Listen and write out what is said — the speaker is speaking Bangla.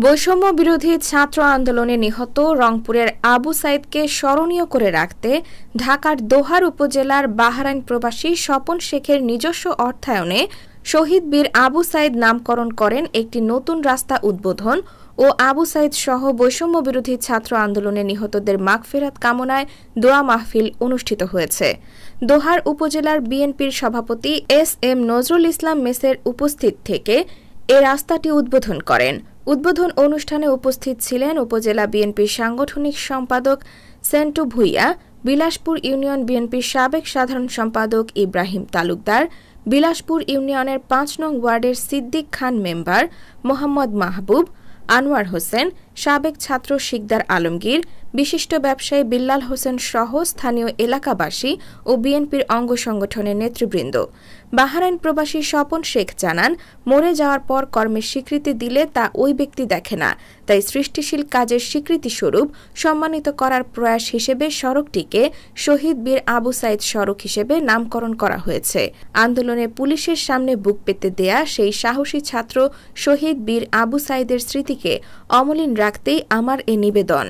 বৈষম্য বিরোধী ছাত্র আন্দোলনে নিহত রংপুরের আবু সাইদকে স্মরণীয় করে রাখতে ঢাকার দোহার উপজেলার বাহরাইন প্রবাসী স্বপন শেখের নিজস্ব অর্থায়নে শহীদ বীর আবু সাইদ নামকরণ করেন একটি নতুন রাস্তা উদ্বোধন ও আবু সাইদ সহ বৈষম্য বিরোধী ছাত্র আন্দোলনে নিহতদের মাগফিরাত কামনায় দোয়া মাহফিল অনুষ্ঠিত হয়েছে। দোহার উপজেলার বিএনপির সভাপতি এস.এম. নজরুল ইসলাম মেসের উপস্থিত থেকে এ রাস্তাটি উদ্বোধন করেন। উদ্বোধন অনুষ্ঠানে উপস্থিত ছিলেন উপজেলা বিএনপির সাংগঠনিক সম্পাদক সেন্টু ভূঁইয়া, বিলাসপুর ইউনিয়ন বিএনপির সাবেক সাধারণ সম্পাদক ইব্রাহিম তালুকদার, বিলাসপুর ইউনিয়নের ৫ নং ওয়ার্ডের সিদ্দিক খান মেম্বার, মোহাম্মদ মাহবুব, আনোয়ার হোসেন, সাবেক ছাত্র শিকদার আলমগীর, বিশিষ্ট ব্যবসায়ী বিল্লাল হোসেন সহ স্থানীয় এলাকাবাসী ও বিএনপির অঙ্গ সংগঠনের নেতৃবৃন্দ। বাহরাইন প্রবাসী স্বপন শেখ জানান, মরে যাওয়ার পর কর্মের স্বীকৃতি দিলে তা ওই ব্যক্তি দেখে না, তাই সৃষ্টিশীল কাজের স্বীকৃতিস্বরূপ সম্মানিত করার প্রয়াস হিসেবে সড়কটিকে শহীদ বীর আবু সাইদ সড়ক হিসেবে নামকরণ করা হয়েছে। আন্দোলনে পুলিশের সামনে বুক পেতে দেয়া সেই সাহসী ছাত্র শহীদ বীর আবু সাইদের স্মৃতিকে অমলিন রাখতেই আমার এ নিবেদন।